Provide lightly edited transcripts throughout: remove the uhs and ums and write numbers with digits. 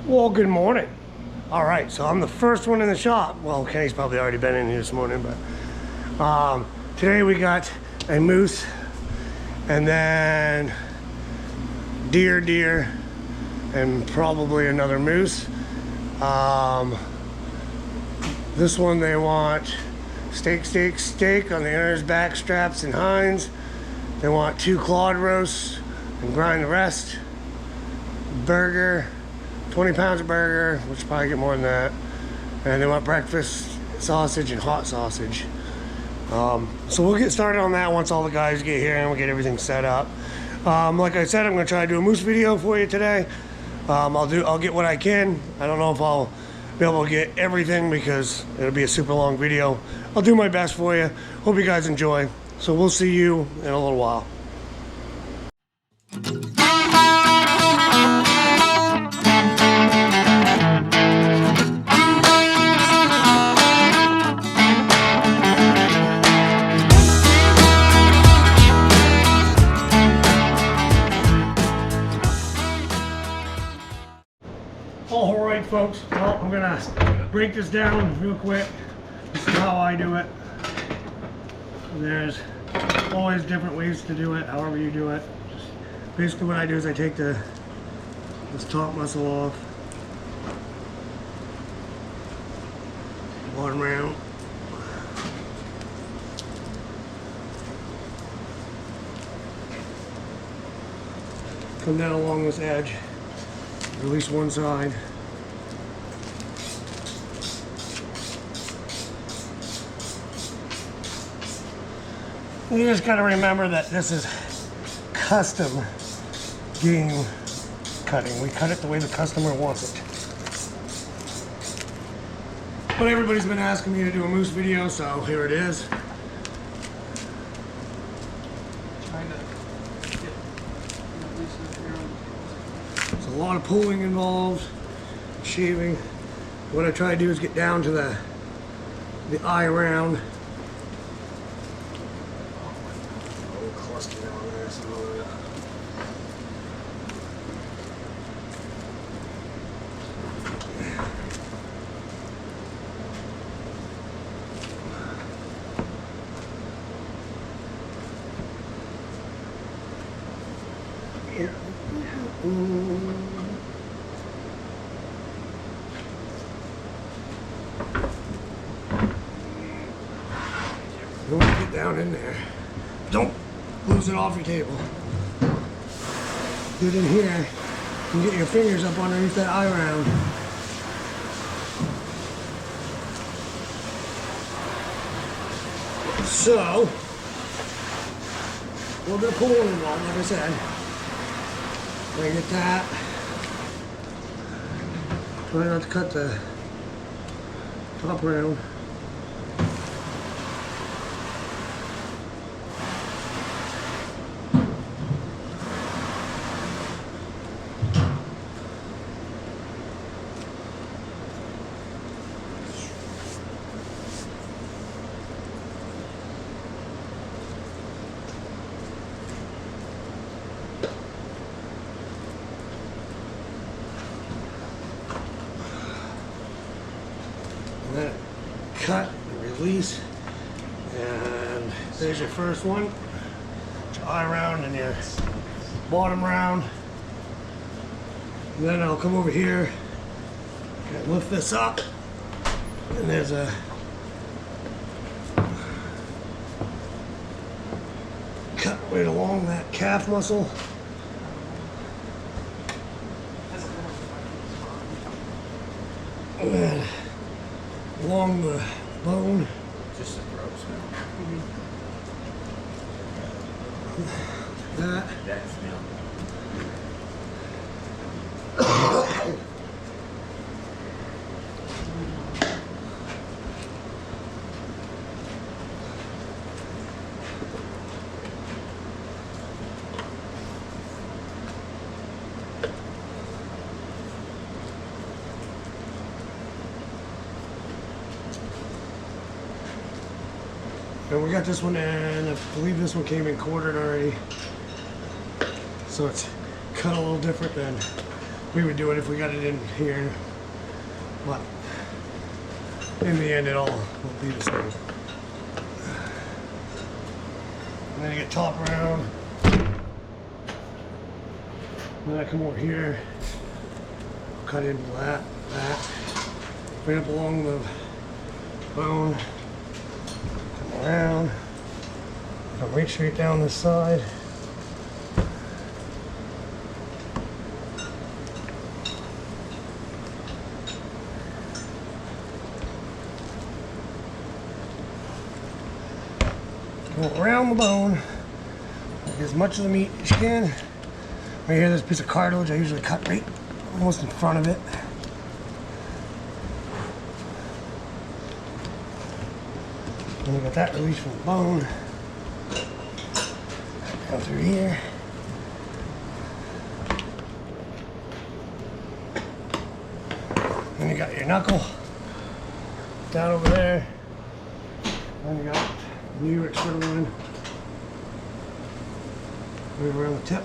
Well, good morning. All right, so I'm the first one in the shop. Well, Kenny's probably already been in here this morning, but today we got a moose and then deer, and probably another moose. This one they want steak on the inner's back straps and hinds. They want 2 clawed roasts and grind the rest. Burger, 20 pounds of burger, which will probably get more than that. And they want breakfast sausage and hot sausage. So we'll get started on that once all the guys get here and we'll get everything set up. Like I said, I'm gonna try to do a moose video for you today. I'll get what I can. I don't know if I'll be able to get everything because it'll be a super long video. I'll do my best for you. Hope you guys enjoy. So we'll see you in a little while. All right, folks. Well, I'm gonna break this down real quick. This is how I do it. There's always different ways to do it, however you do it. Just basically what I do is I take this top muscle off, bottom round, come down along this edge, release one side. You just got to remember that this is custom game cutting. We cut it the way the customer wants it. But everybody's been asking me to do a moose video, so here it is. There's a lot of pulling involved, shaving. What I try to do is get down to the eye round. You want to get down in there. Don't lose it off your table. Get in here and get your fingers up underneath that eye round. So, we're going to pull one involved, like I said. Bring it that. Try not to cut the top round. And then cut and release, and there's your first one. Your eye round and your bottom round. And then I'll come over here and lift this up, and there's a cut right along that calf muscle. And then along the bone. Just the throat smell. That. That smell. And we got this one, and I believe this one came in quartered already. So it's cut a little different than we would do it if we got it in here, but in the end it all will be the same. And then I get top around, then I come over here, cut into that, right up along the bone, come around, come right straight down this side. Go around the bone, get as much of the meat as you can. Right here, this piece of cartilage, I usually cut right almost in front of it. And you got that released from the bone. Down through here. Then you got your knuckle down over there. Then you got New York sirloin right around the tip.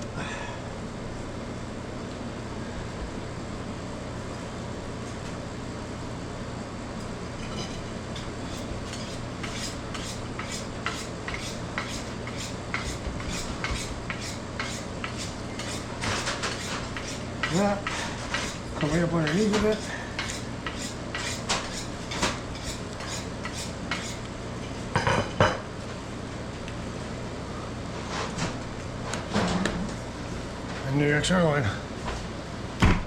That come right up underneath of it. New York sirloin. And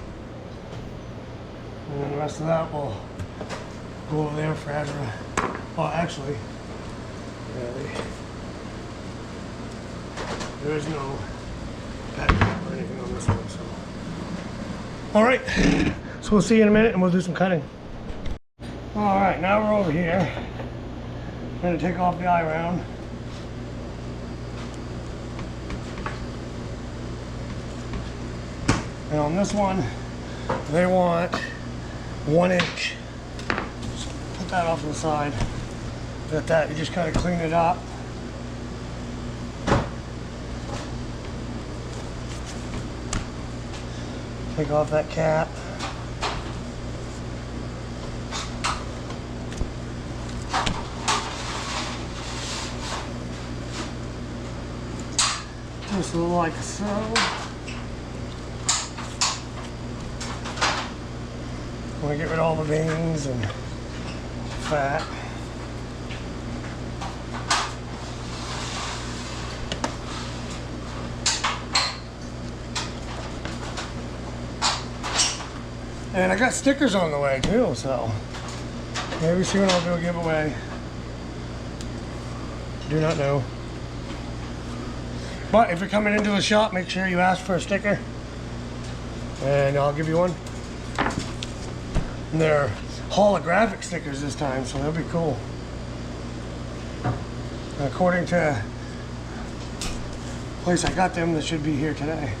then the rest of that will go over there for Azra. Oh, actually, there is no backstrap or anything on this one. So. All right, so we'll see you in a minute and we'll do some cutting. All right, now we're over here. I'm going to take off the eye round. And on this one, they want 1 inch. So put that off to the side. With that, you just kind of clean it up. Take off that cap. Just a little like so. I want to get rid of all the veins and fat. And I got stickers on the way too, so maybe soon I'll do a giveaway. Do not know. But if you're coming into the shop, make sure you ask for a sticker and I'll give you one. And they're holographic stickers this time, so they'll be cool. And according to the place I got them, they should be here today.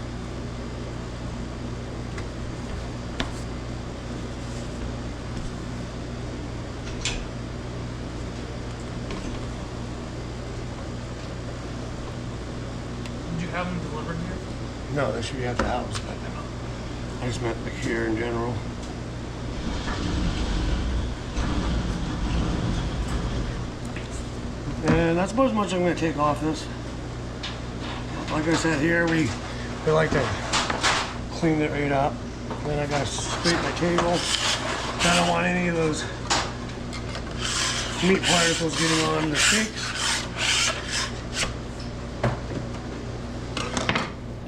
Did you have them delivered here? No, they should be at the house, but I just meant like here in general. And that's about as much I'm going to take off this. Like I said here, we like to clean it right up. Then I got to scrape my table. I don't want any of those meat particles getting on the steaks.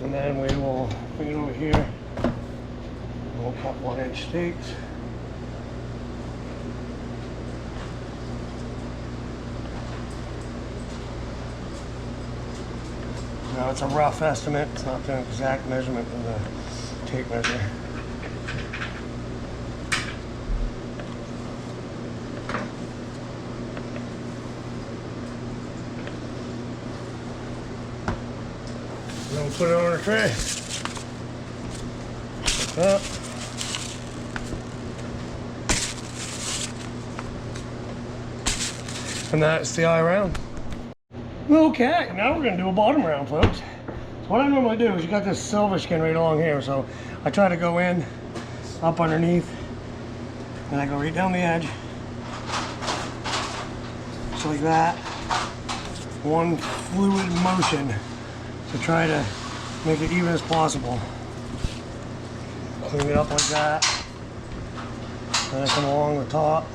And then we will bring it over here. We'll cut 1 inch steaks. Now it's a rough estimate, it's not the exact measurement of the tape measure. And then we'll put it on a tray. Like that. And that's the eye round. Okay, now we're going to do a bottom round, folks. So what I normally do is you got this silver skin right along here, so I try to go in, up underneath, and I go right down the edge. Just like that. One fluid motion to try to make it even as possible. Clean it up like that. Then I come along the top.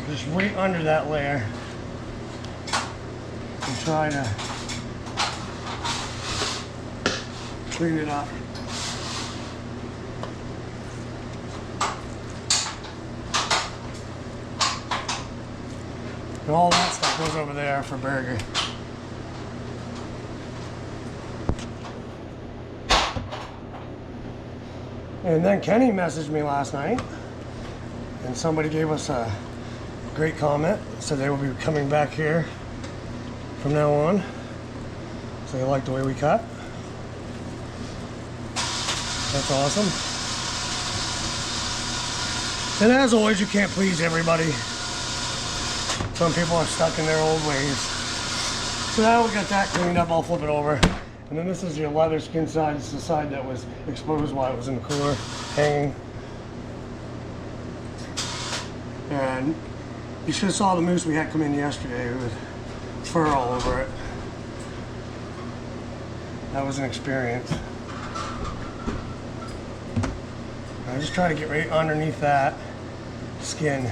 Just right under that layer. And try to clean it up. And all that stuff goes over there for burger. And then Kenny messaged me last night, and somebody gave us a great comment. Said they will be coming back here from now on. So they like the way we cut. That's awesome. And as always, you can't please everybody. Some people are stuck in their old ways. So now we got that cleaned up, I'll flip it over. And then this is your leather skin side. It's the side that was exposed while it was in the cooler, hanging. And you should have saw the moose we had come in yesterday with fur all over it. That was an experience. I just try to get right underneath that skin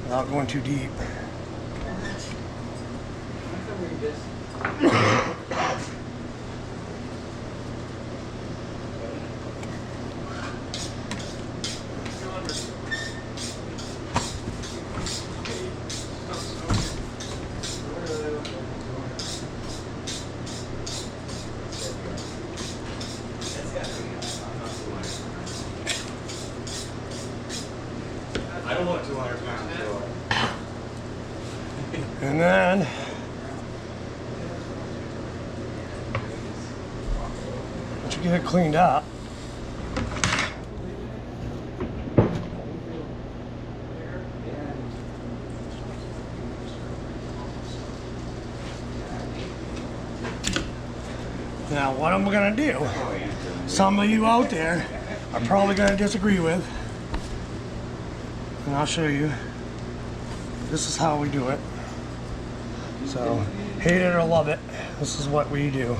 without going too deep. I don't want 200 pounds. And then once you get it cleaned up, now what I'm gonna do, some of you out there are probably gonna disagree with, and I'll show you. This is how we do it. So, hate it or love it, this is what we do.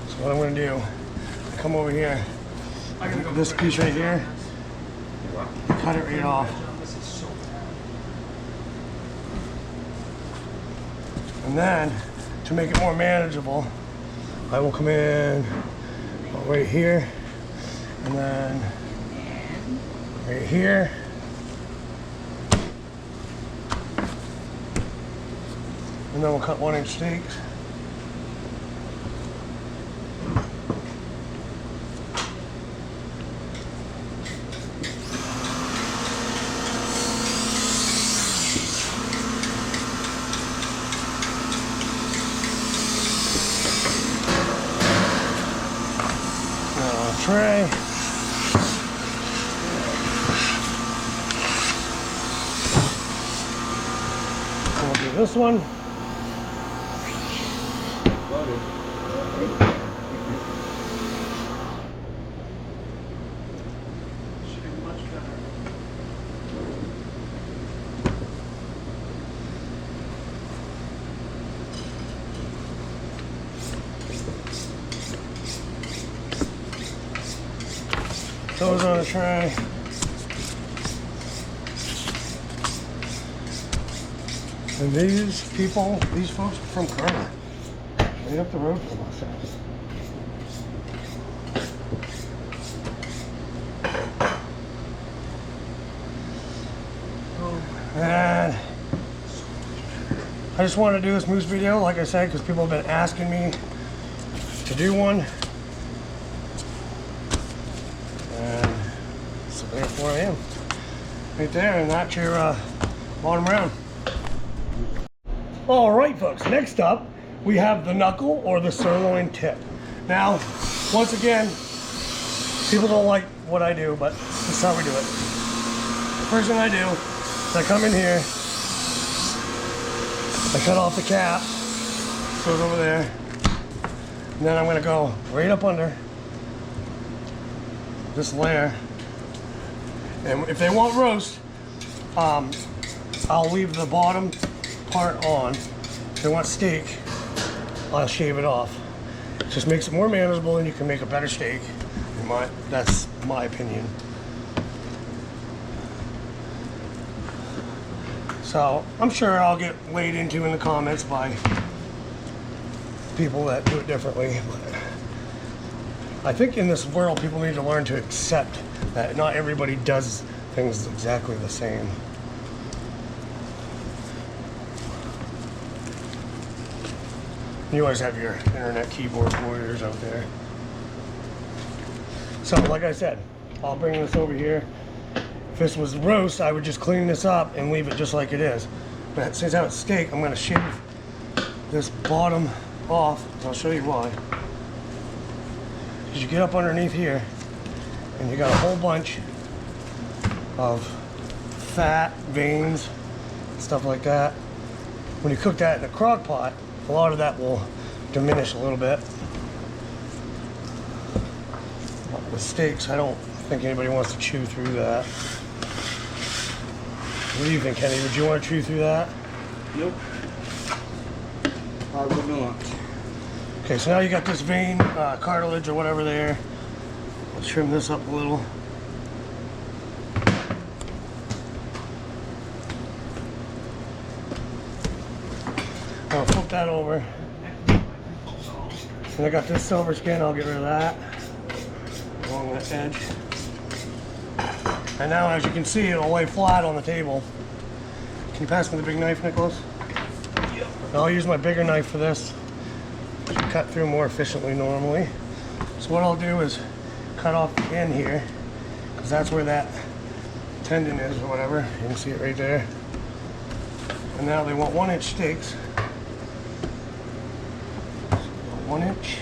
So what I'm gonna do, I come over here, this piece right here, cut it right off. And then, to make it more manageable, I will come in right here, and then right here. And then we'll cut 1-inch steaks. Now on a tray. We'll do this one. Those on a tray. And these people, these folks are from Kerma, right up the road from us. And I just wanted to do this moose video, like I said, because people have been asking me to do one. And so therefore I am. Right there, and that's your bottom round. All right, folks, next up, we have the knuckle or the sirloin tip. Now, once again, people don't like what I do, but this is how we do it. First thing I do is I come in here, I cut off the cap, goes over there, And then I'm gonna go right up under this layer. And if they want roast, I'll leave the bottom part on. If they want steak, I'll shave it off. It just makes it more manageable and you can make a better steak. That's my opinion. So I'm sure I'll get laid into in the comments by people that do it differently. But I think in this world, people need to learn to accept that not everybody does things exactly the same. You always have your internet keyboard warriors out there. So like I said, I'll bring this over here. If this was roast, I would just clean this up and leave it just like it is. But since it's steak, I'm gonna shave this bottom off. I'll show you why. Because you get up underneath here and you got a whole bunch of fat, veins, stuff like that. When you cook that in a crock pot, a lot of that will diminish a little bit. But with steaks, I don't think anybody wants to chew through that. What do you think, Kenny? Would you want to chew through that? Nope. I would not. Okay, so now you got this vein, cartilage or whatever there. Let's trim this up a little. I'll flip that over. And I got this silver skin, I'll get rid of that along that edge. And now, as you can see, it'll lay flat on the table. Can you pass me the big knife, Nicholas? Yep. I'll use my bigger knife for this. Cut through more efficiently normally. So what I'll do is cut off the end here, because that's where that tendon is or whatever. You can see it right there. And now they want 1-inch steaks. 1 inch.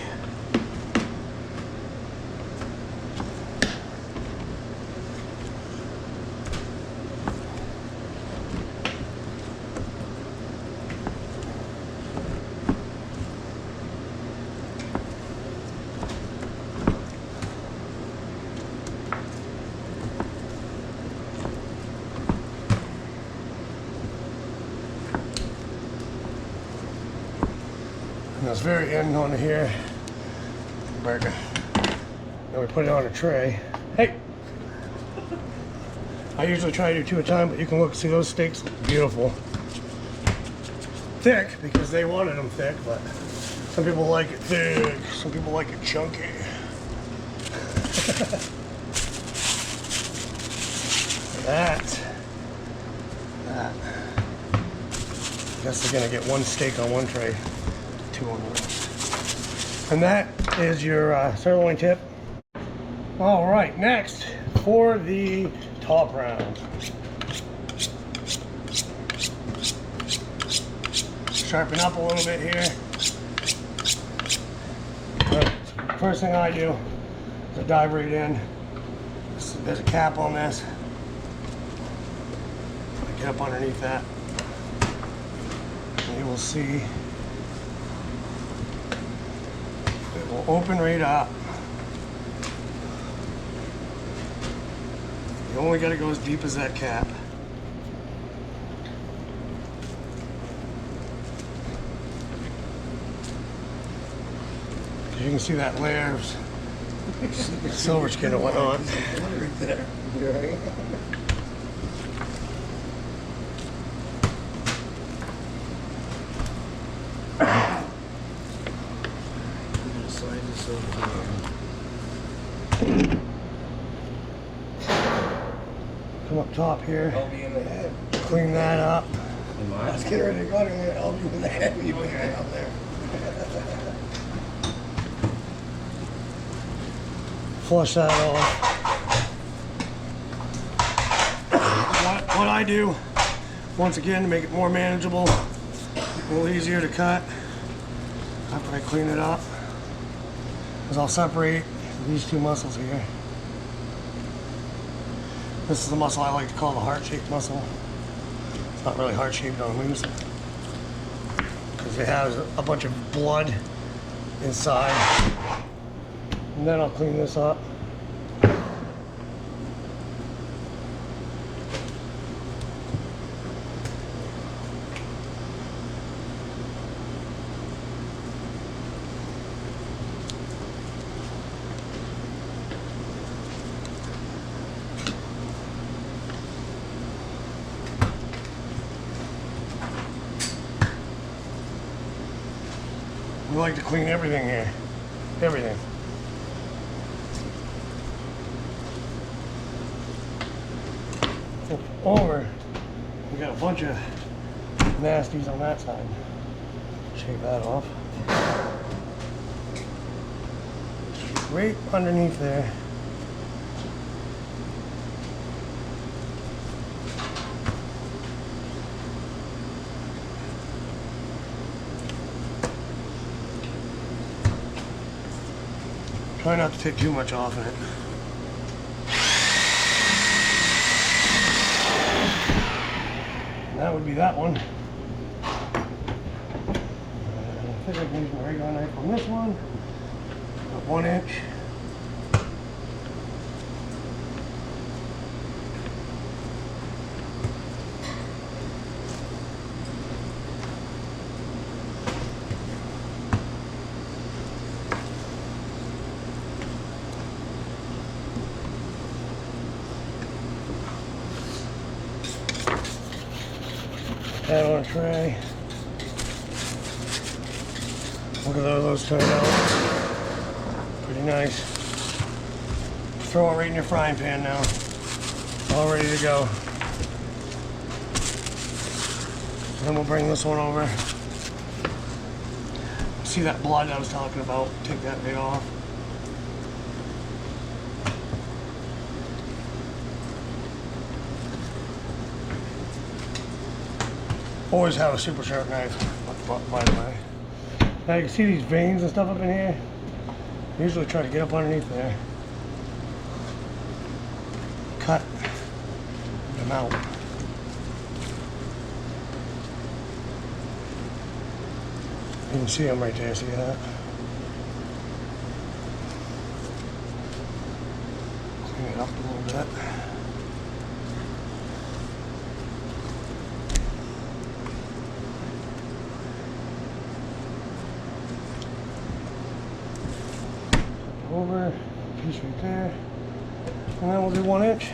And this very end on here, burger. Then we put it on a tray. Hey! I usually try to do 2 at a time, but you can look, see those steaks, beautiful. Thick, because they wanted them thick, but some people like it thick, some people like it chunky. That. I guess they're gonna get 1 steak on 1 tray. 2 on 1. And that is your sirloin tip. All right, next for the top round. Sharpen up a little bit here. First thing I do is I dive right in. There's a cap on this. I get up underneath that. And you will see it will open right up. You only got to go as deep as that cap. You can see that layer of silver skin and whatnot. Right there. Right. Come up top here, I'll be in the head. clean that up. Let's get ready to go. I'll be in the head when you bring it out there. Flush that off. What I do, once again, to make it more manageable, a little easier to cut after I clean it up, is I'll separate these 2 muscles here. This is the muscle I like to call the heart-shaped muscle. It's not really heart-shaped on loose, because it has a bunch of blood inside. And then I'll clean this up. We like to clean everything here. Everything. Flip over. We got a bunch of nasties on that side. Shake that off. Right underneath there. Try not to take too much off in it. And that would be that one. I think I can use my regular knife on this one. About 1 inch. That on a tray. Look at those turned out. Pretty nice. Throw it right in your frying pan now. All ready to go. Then we'll bring this one over. See that blood I was talking about? Take that right off. Always have a super sharp knife, by the way. Now you can see these veins and stuff up in here. I usually try to get up underneath there. Cut them out. You can see them right there, see that? Clean it up a little bit. Over, piece right there, and then we'll do 1 inch.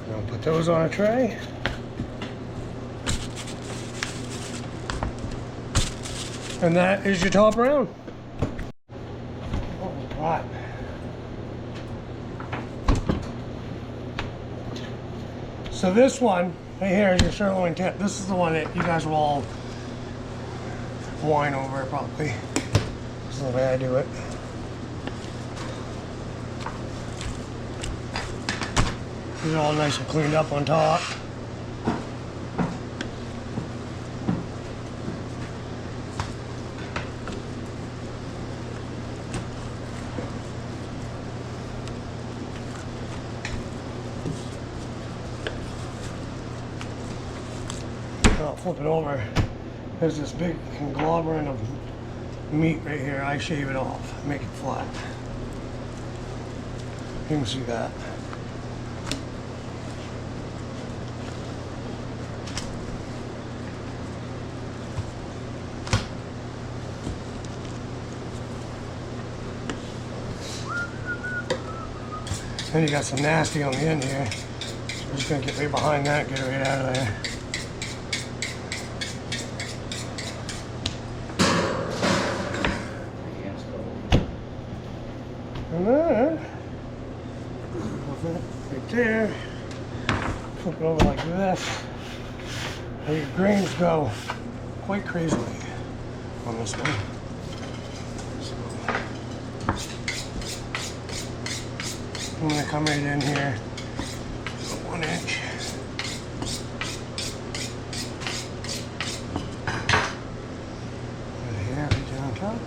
Now put those on a tray. And that is your top round. All right. So this one right here is your sirloin tip. This is the one that you guys will all whine over probably. This is the way I do it. These are all nice and cleaned up on top. I'll flip it over. There's this big conglomerate of meat right here. I shave it off, make it flat. You can see that. Then you got some nasty on the end here. We're just gonna get right behind that, get it right out of there. And then, right there, flip it over like this. And your grains go quite crazily on this one. I'm going to come right in here, 1 inch. Right here, right down on top.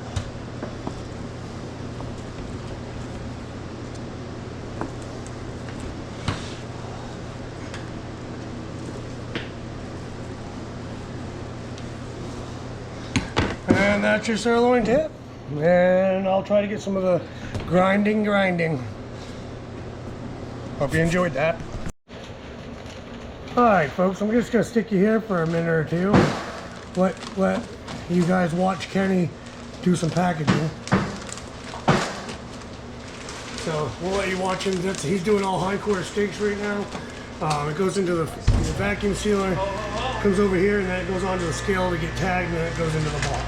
that's your sirloin tip. And I'll try to get some of the grinding. Hope you enjoyed that. Alright folks, I'm just going to stick you here for a minute or two. Let you guys watch Kenny do some packaging. So we'll let you watch him. He's doing all hindquarter steaks right now. It goes into the vacuum sealer, comes over here, and then it goes onto the scale to get tagged, and then it goes into the box.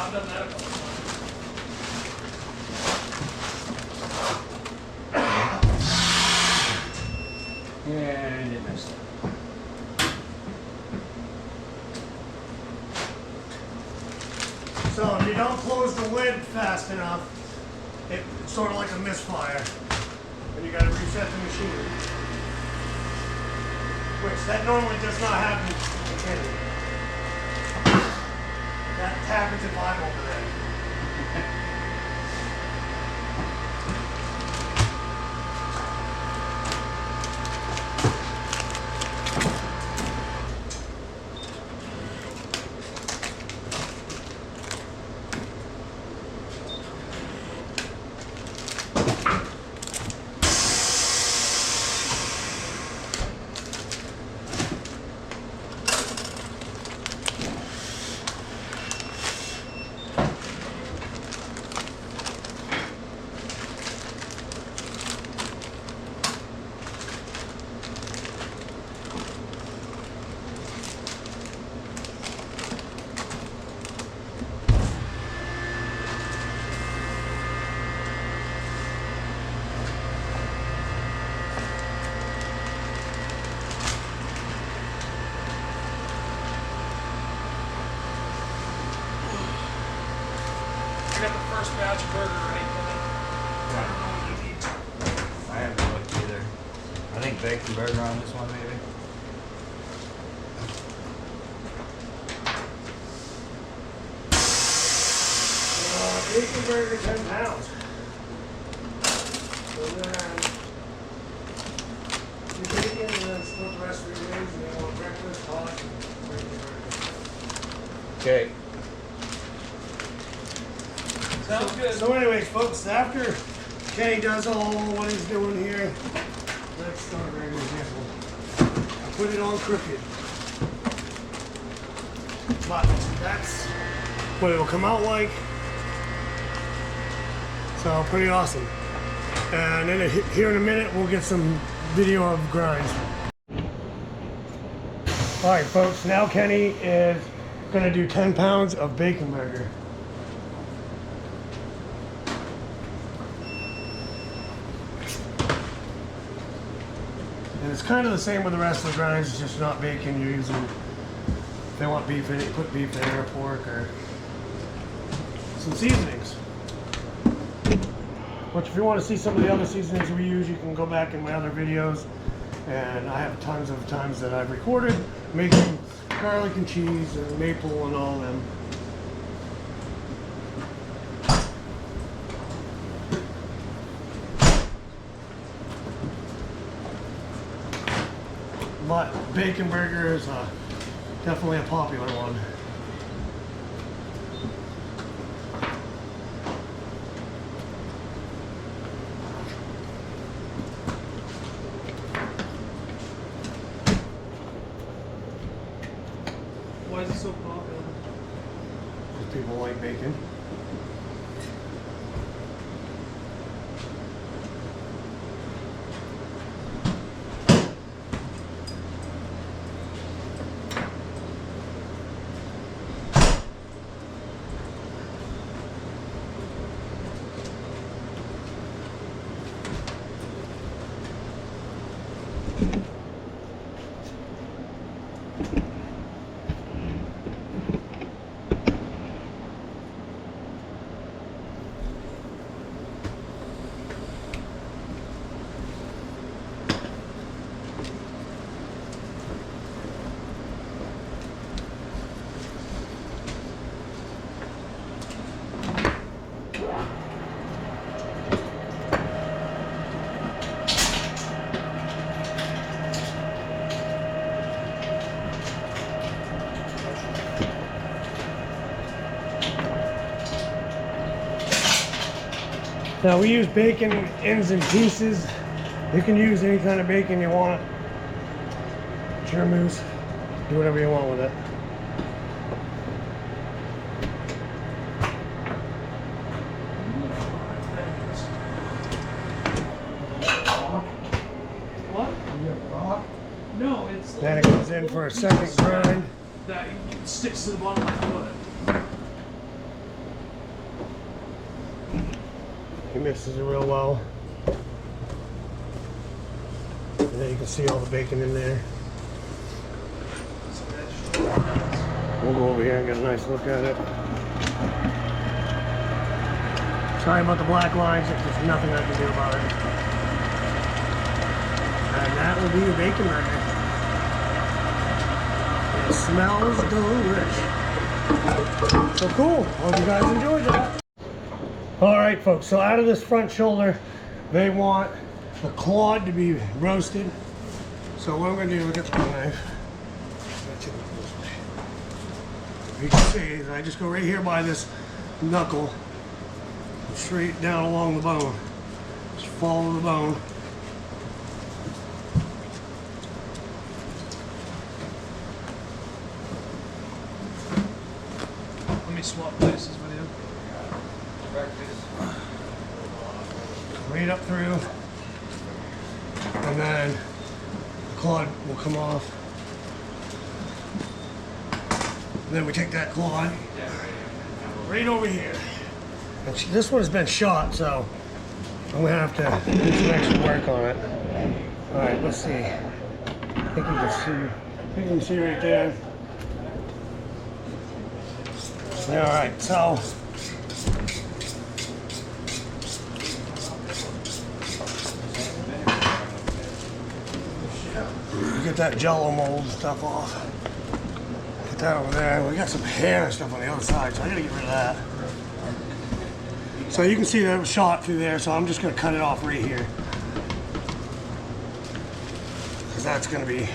I've done that a couple times. And it missed. So if you don't close the lid fast enough, it's sort of like a misfire. And you got to reset the machine. Which that normally does not happen in Kenny. That happens if I'm over there. I got the first batch of burger right there. I don't know what you need. I haven't looked either. I think bacon burger on this one, maybe. Bacon burger, 10 pounds. So then, your bacon, and then split the rest of your wings, and then want breakfast, hot, and bacon burger. Okay. Sounds good. So anyways, folks, after Kenny does all what he's doing here, let's start right example. I put it on crooked. But that's what it'll come out like. So pretty awesome. And then here in a minute, we'll get some video of grinds. All right, folks, now Kenny is gonna do 10 pounds of bacon burger. And it's kind of the same with the rest of the grinds, it's just not bacon. You're using, if they want beef in it, you put beef in it, or pork, or some seasonings. Which if you want to see some of the other seasonings we use, you can go back in my other videos. And I have tons of times that I've recorded making garlic and cheese and maple and all them. But bacon burger is definitely a popular one. Why is it so popular? Because people like bacon. Now we use bacon ends and pieces. You can use any kind of bacon you want. It's your moose. Do whatever you want with it. What? No, it's Then it goes in for a second grind. that sticks to the bottom of my foot. He mixes it real well. And then you can see all the bacon in there. We'll go over here and get a nice look at it. Sorry about the black lines, there's nothing I can do about it. And that will be a bacon burger. It smells delicious. So cool, hope you guys enjoyed that. Alright folks, so out of this front shoulder, they want the clawed to be roasted. So what I'm going to do, look at the knife. You can see is I just go right here by this knuckle, straight down along the bone. Just follow the bone. Let me swap places with you. Right up through, and then the clawed will come off. And then we take that clawed right over here. And this one has been shot, so I'm gonna have to do some extra work on it. All right, let's see. I think you can see. I think you can see right there. All right, so. Get that jello mold stuff off. Get that over there. We got some hair and stuff on the other side, so I gotta get rid of that. So you can see that it was shot through there, so I'm just gonna cut it off right here. Because that's gonna be,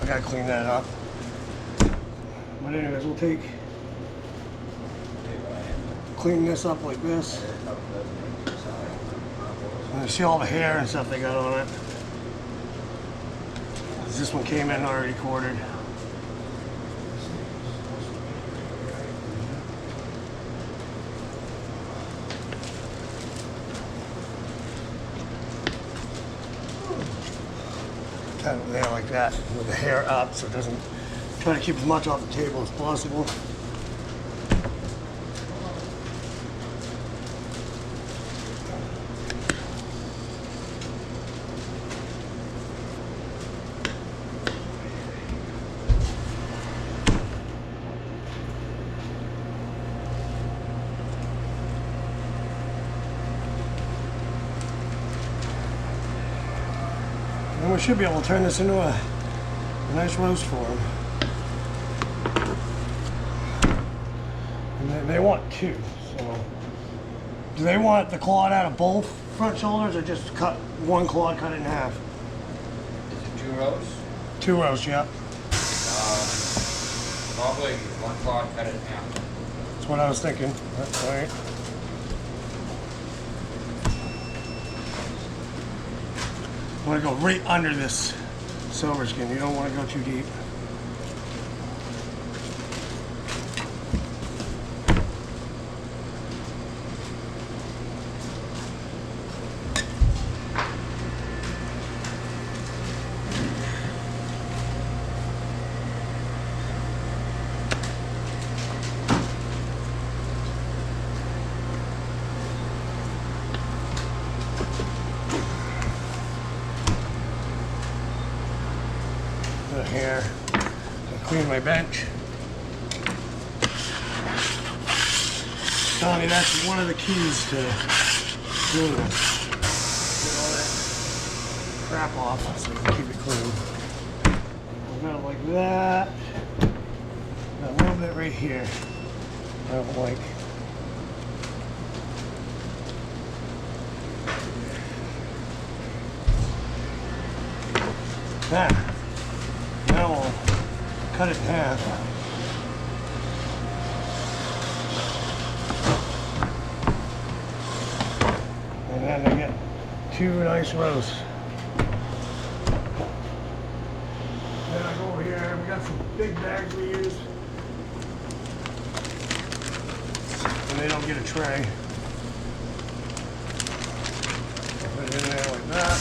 I gotta clean that up. But anyways, we'll clean this up like this. And you see all the hair and stuff they got on it. This one came in already quartered. Kind of there like that, with the hair up, so it doesn't, try to keep as much off the table as possible. And we should be able to turn this into a nice roast for them. And they want two, so. Do they want the clawed out of both front shoulders, or just cut one clawed, cut it in half? Is it 2 rows? 2 rows, yeah. Probably 1 claw, cut it in half. That's what I was thinking. That's all right. You want to go right under this silver skin. You don't want to go too deep. The hair. Clean my bench. Telling you that's one of the keys to doing this. Get all that crap off so you can keep it clean. I've got it like that. Got a little bit right here. I don't like. That. Now we'll cut it in half. And then I get 2 nice roasts. Then I go over here, we got some big bags we use. And they don't get a tray. Put it in there like that.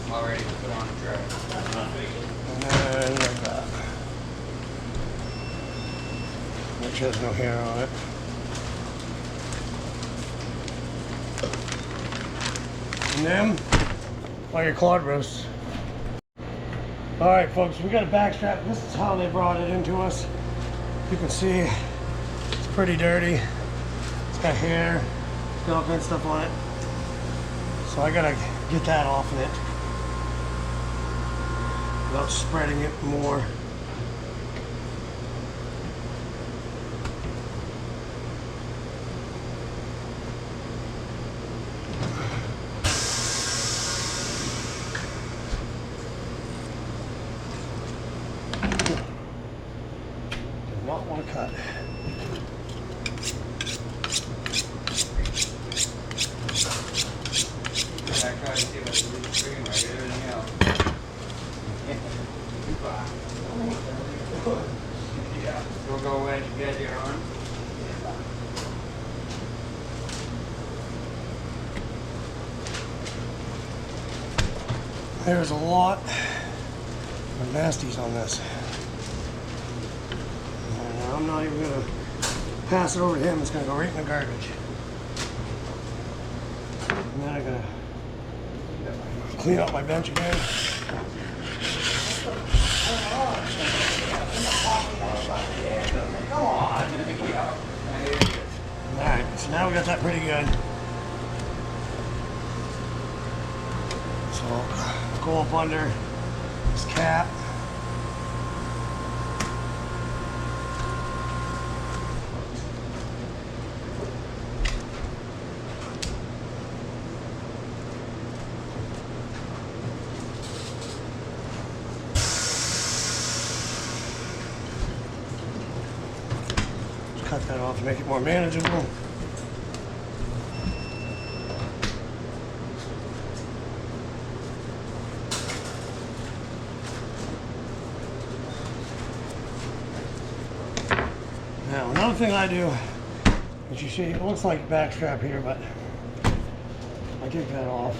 Already put on a tray. And then like that. Which has no hair on it. And then, all your cod roasts. All right, folks, we got a backstrap. This is how they brought it into us. You can see it's pretty dirty. It's got hair, it's got all kinds of stuff on it. So I gotta get that off of it without spreading it more. Not want to cut. I try to see if I can do the screen right, everything else. Yeah, we'll go away and get your arm. There's a lot of nasties on this. And I'm not even gonna pass it over to him, it's gonna go right in the garbage. And then I gotta clean up my bench again. Alright, so now we got that pretty good. So go up under this cap. Cut that off to make it more manageable. Now another thing I do, as you see, it looks like a backstrap here, but I take that off.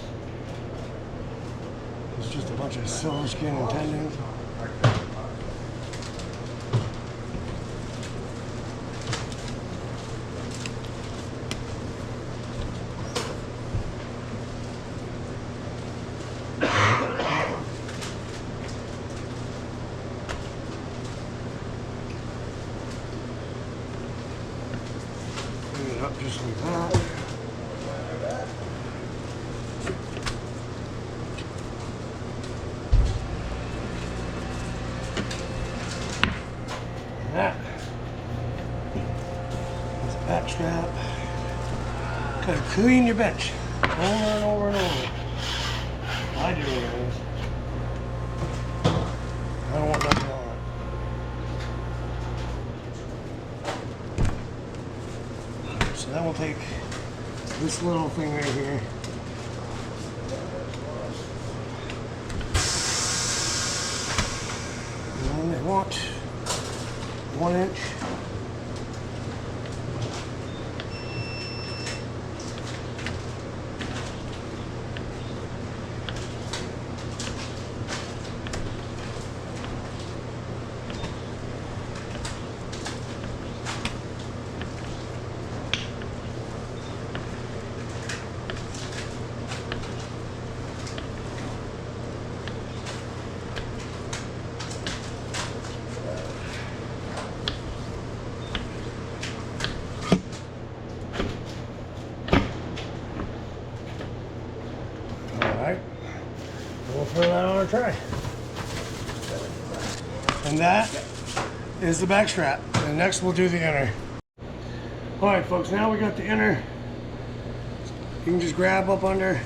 It's just a bunch of silver skin and tendons. Clean it up just like that. That is a backstrap. Gotta clean your bench over and over and over. I do anyways. I don't want nothing on it. So then we'll take this little thing right here. And then they want 1 inch. a try. And that is the backstrap. And next we'll do the inner. All right, folks, now we got the inner. You can just grab up under.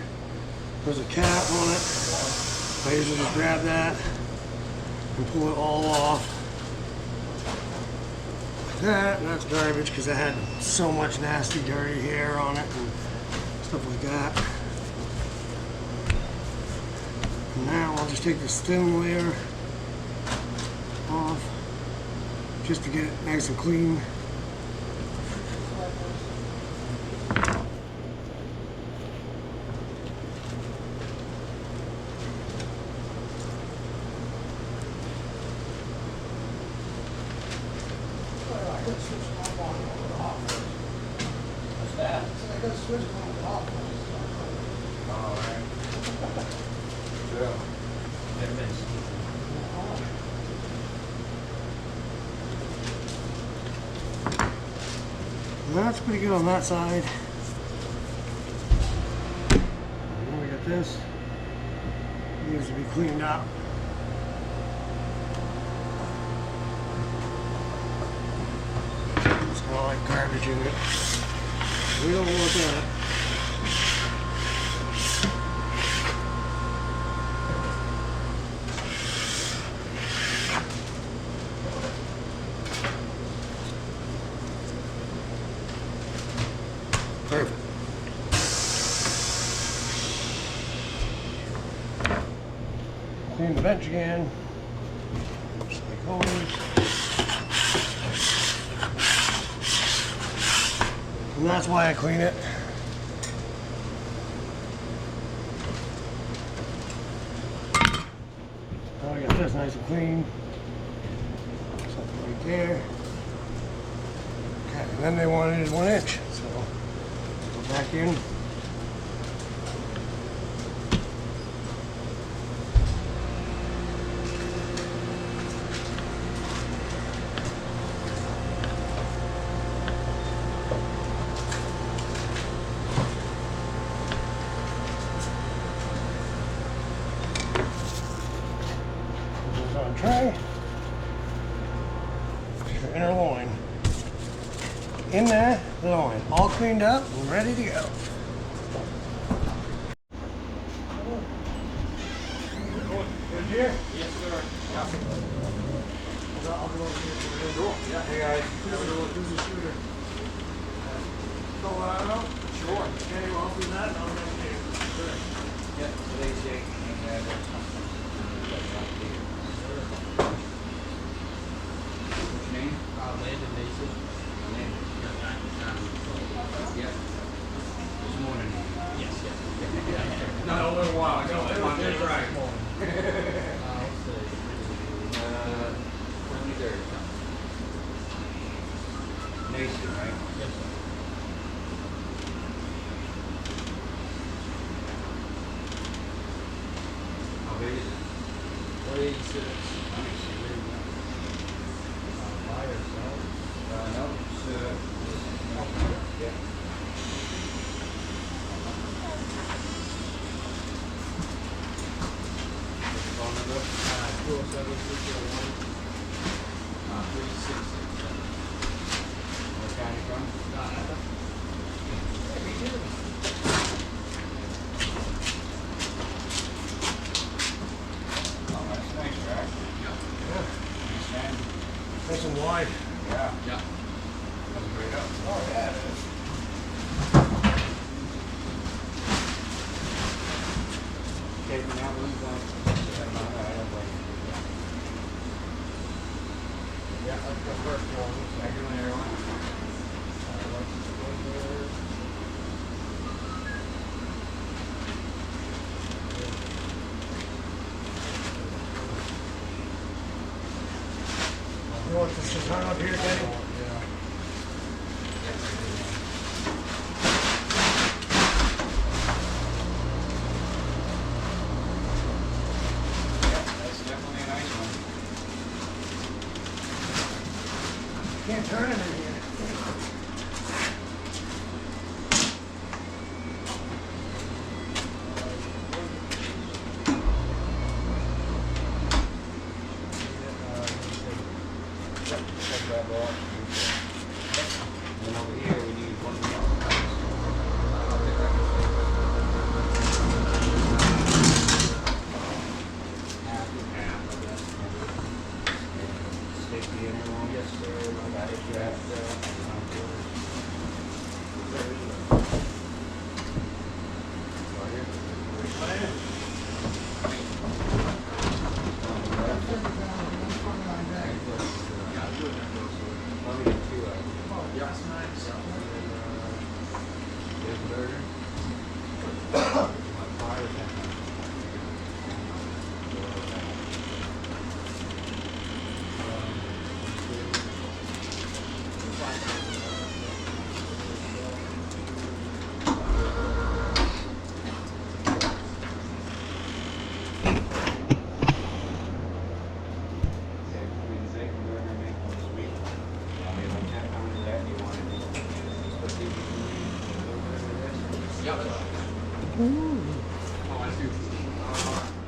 There's a cap on it. I usually just grab that and pull it all off. Like that, and that's garbage because I had so much nasty dirty hair on it and stuff like that. And now I'll just take this thin layer off just to get it nice and clean. What's that? And that's pretty good on that side. And then we got this. It needs to be cleaned up. It's got like garbage in it. We don't want that. Perfect. Clean the bench again. Just like always. And that's why I clean it. Now we got this nice and clean. Something right there. Okay, and then they wanted 1 inch. So go back in. On tray. Your inner loin. In there, the loin. All cleaned up and ready to go. Good here? Yes, sir. I'll go over here for you. Yeah. Hey, guys. Who's the shooter? Colorado? Sure. Okay, well, I'll do that and I'll get you. Sure. Yeah, today's shake. What's your name? Landon Mason. Name? Yeah. This morning. Yes, yes. No, a little while ago. It was just right. Let's see. 23rd. Nation, right? Yes, sir. How big is it? 186. Let me see. Where is Buy or sell? it? No, it's yeah. What's the phone number? 207-601. 3667. What kind you from? Oh, that's nice, right? Yeah. Nice man. Nice and wide. Yeah. Yeah. That's great up. Oh, yeah, it is. Okay, for now, we're going. Yeah, that's the first one. Second one, everyone. You want this to turn up here, Kenny? Yeah. Yeah, that's definitely a nice one. Can't turn it in here. bought. And then over here we need one more. Half and half, I guess. Stick the inner one. Yes, sir. I got it wrapped up.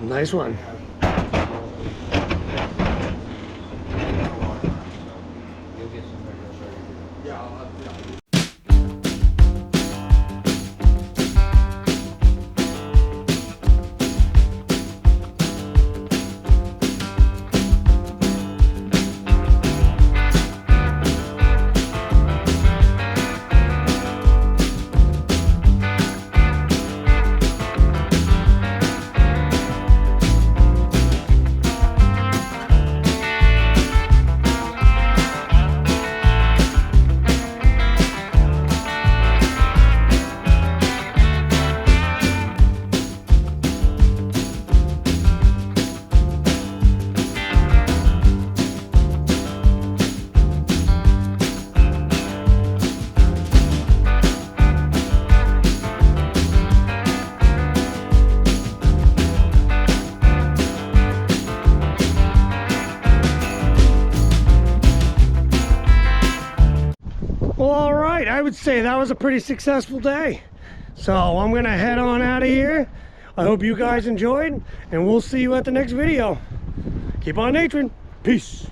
Nice one. Well, all right, I would say that was a pretty successful day. So I'm gonna head on out of here. I hope you guys enjoyed, and we'll see you at the next video. Keep on naturing. Peace.